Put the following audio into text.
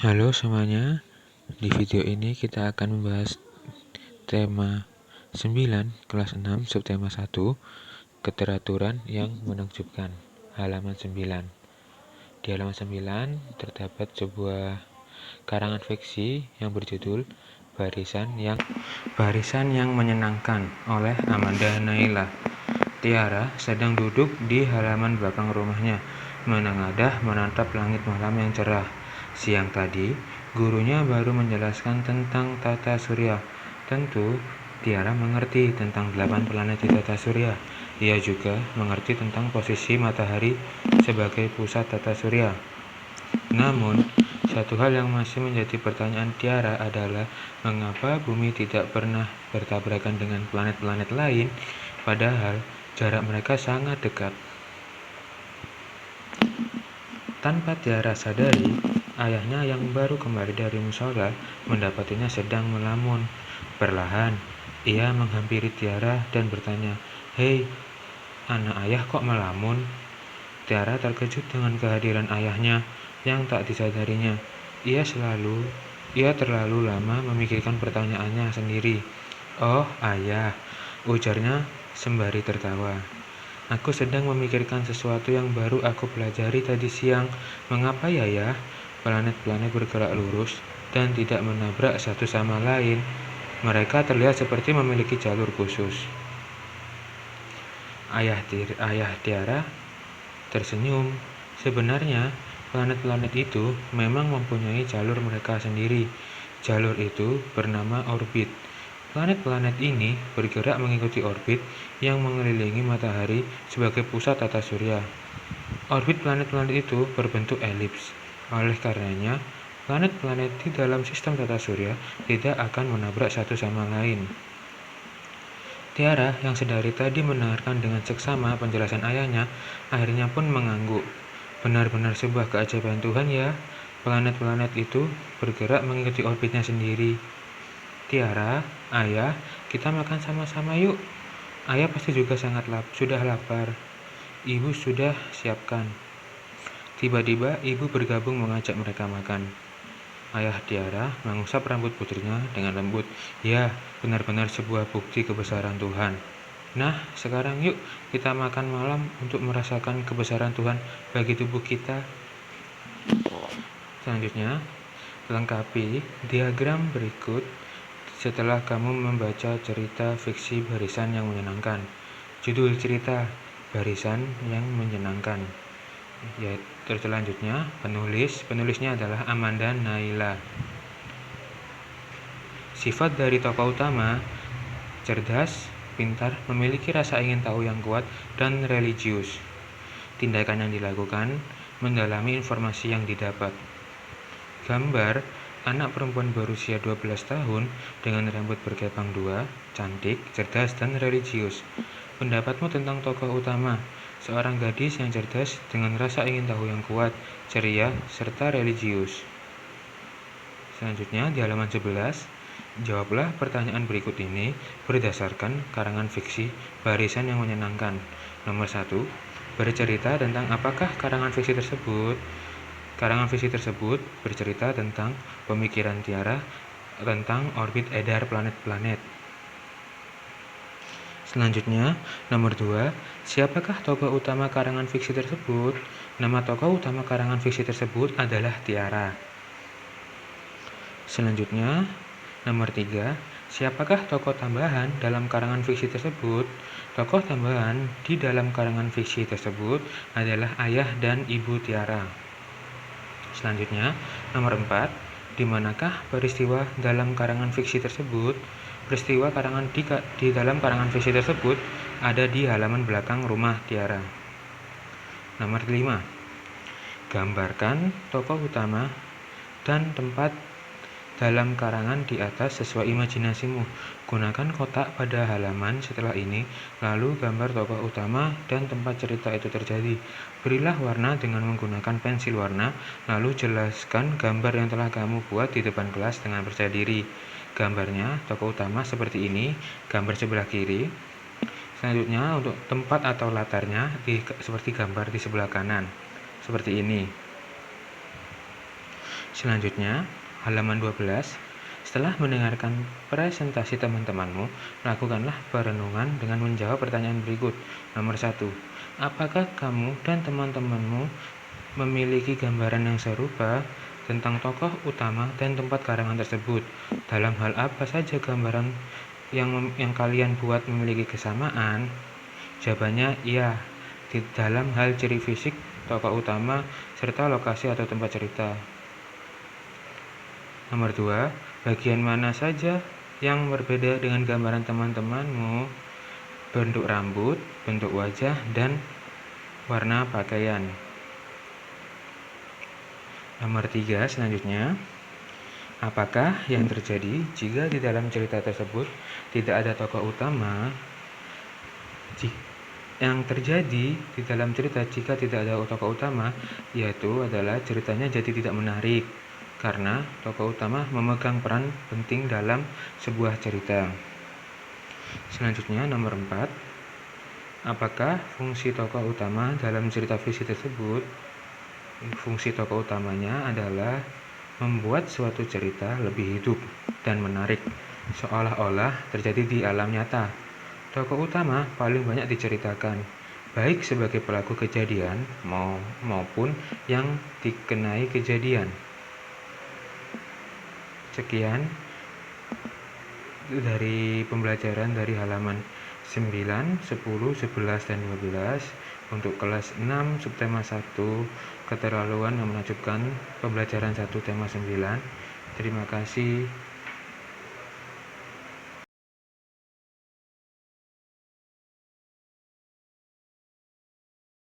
Halo semuanya, di video ini kita akan membahas tema 9 kelas 6 subtema 1 keteraturan yang menakjubkan halaman 9. Di halaman 9 terdapat sebuah karangan fiksi yang berjudul Barisan yang Menyenangkan oleh Amanda Naila. Tiara sedang duduk di halaman belakang rumahnya, menengadah menatap langit malam yang cerah. Siang tadi, gurunya baru menjelaskan tentang tata surya. Tentu, Tiara mengerti tentang 8 planet di tata surya. Ia juga mengerti tentang posisi matahari sebagai pusat tata surya. Namun, satu hal yang masih menjadi pertanyaan Tiara adalah mengapa bumi tidak pernah bertabrakan dengan planet-planet lain, padahal jarak mereka sangat dekat. Tanpa Tiara sadari, ayahnya yang baru kembali dari mushola mendapatinya sedang melamun. Perlahan, ia menghampiri Tiara dan bertanya, "Hei, anak ayah kok melamun?" Tiara terkejut dengan kehadiran ayahnya yang tak disadarinya. Ia terlalu lama memikirkan pertanyaannya sendiri. "Oh, ayah," ujarnya sembari tertawa. "Aku sedang memikirkan sesuatu yang baru aku pelajari tadi siang. Mengapa ya, planet-planet bergerak lurus dan tidak menabrak satu sama lain? Mereka terlihat seperti memiliki jalur khusus." Ayah Tiara tersenyum. Sebenarnya, planet-planet itu memang mempunyai jalur mereka sendiri. Jalur itu bernama orbit. Planet-planet ini bergerak mengikuti orbit yang mengelilingi matahari sebagai pusat tata surya. Orbit planet-planet itu berbentuk elips. Oleh karenanya, planet-planet di dalam sistem tata surya tidak akan menabrak satu sama lain. Tiara yang sedari tadi mendengarkan dengan seksama penjelasan ayahnya, akhirnya pun mengangguk. Benar-benar sebuah keajaiban Tuhan ya, planet-planet itu bergerak mengikuti orbitnya sendiri. "Tiara, ayah, kita makan sama-sama yuk. Ayah pasti juga sudah lapar. Ibu sudah siapkan." Tiba-tiba ibu bergabung mengajak mereka makan. Ayah Tiara mengusap rambut putrinya dengan lembut. "Ya, benar-benar sebuah bukti kebesaran Tuhan. Nah, sekarang yuk kita makan malam untuk merasakan kebesaran Tuhan bagi tubuh kita." Selanjutnya, lengkapi diagram berikut setelah kamu membaca cerita fiksi Barisan yang Menyenangkan. Judul cerita, Barisan yang Menyenangkan. Selanjutnya, penulisnya adalah Amanda Naila. Sifat dari tokoh utama: cerdas, pintar, memiliki rasa ingin tahu yang kuat, dan religius. Tindakan yang dilakukan: mendalami informasi yang didapat. Gambar: anak perempuan berusia 12 tahun dengan rambut berkepang 2, cantik, cerdas, dan religius. Pendapatmu tentang tokoh utama: seorang gadis yang cerdas dengan rasa ingin tahu yang kuat, ceria, serta religius. Selanjutnya di halaman 11, jawablah pertanyaan berikut ini berdasarkan karangan fiksi Barisan yang Menyenangkan. Nomor 1, bercerita tentang apakah karangan fiksi tersebut? Karangan fiksi tersebut bercerita tentang pemikiran Tiara tentang orbit edar planet-planet. Selanjutnya, nomor 2, siapakah tokoh utama karangan fiksi tersebut? Nama tokoh utama karangan fiksi tersebut adalah Tiara. Selanjutnya, nomor 3, siapakah tokoh tambahan dalam karangan fiksi tersebut? Tokoh tambahan di dalam karangan fiksi tersebut adalah ayah dan ibu Tiara. Selanjutnya, nomor 4, di manakah peristiwa dalam karangan fiksi tersebut? Peristiwa di dalam karangan fiksi tersebut ada di halaman belakang rumah Tiara. Nomor 5, gambarkan tokoh utama dan tempat dalam karangan di atas sesuai imajinasimu. Gunakan kotak pada halaman setelah ini, lalu gambar tokoh utama dan tempat cerita itu terjadi. Berilah warna dengan menggunakan pensil warna, lalu jelaskan gambar yang telah kamu buat di depan kelas dengan percaya diri. Gambarnya tokoh utama seperti ini, gambar sebelah kiri. Selanjutnya untuk tempat atau latarnya seperti gambar di sebelah kanan, seperti ini. Selanjutnya, halaman 12. Setelah mendengarkan presentasi teman-temanmu, lakukanlah perenungan dengan menjawab pertanyaan berikut. Nomor 1. Apakah kamu dan teman-temanmu memiliki gambaran yang serupa tentang tokoh utama dan tempat karangan tersebut? Dalam hal apa saja gambaran yang kalian buat memiliki kesamaan? Jawabannya iya, di dalam hal ciri fisik, tokoh utama, serta lokasi atau tempat cerita. Nomor 2, bagian mana saja yang berbeda dengan gambaran teman-temanmu? Bentuk rambut, bentuk wajah, dan warna pakaian. Nomor 3, selanjutnya, apakah yang terjadi jika di dalam cerita tersebut tidak ada tokoh utama? Yang terjadi di dalam cerita jika tidak ada tokoh utama, yaitu adalah ceritanya jadi tidak menarik, karena tokoh utama memegang peran penting dalam sebuah cerita. Selanjutnya, nomor 4. Apakah fungsi tokoh utama dalam cerita fiksi tersebut? Fungsi tokoh utamanya adalah membuat suatu cerita lebih hidup dan menarik, seolah-olah terjadi di alam nyata. Tokoh utama paling banyak diceritakan, baik sebagai pelaku kejadian maupun yang dikenai kejadian. Sekian dari pembelajaran dari halaman 9, 10, 11, dan 12 untuk kelas 6 subtema 1 keterlaluan yang menakjubkan pembelajaran 1 tema 9. Terima kasih.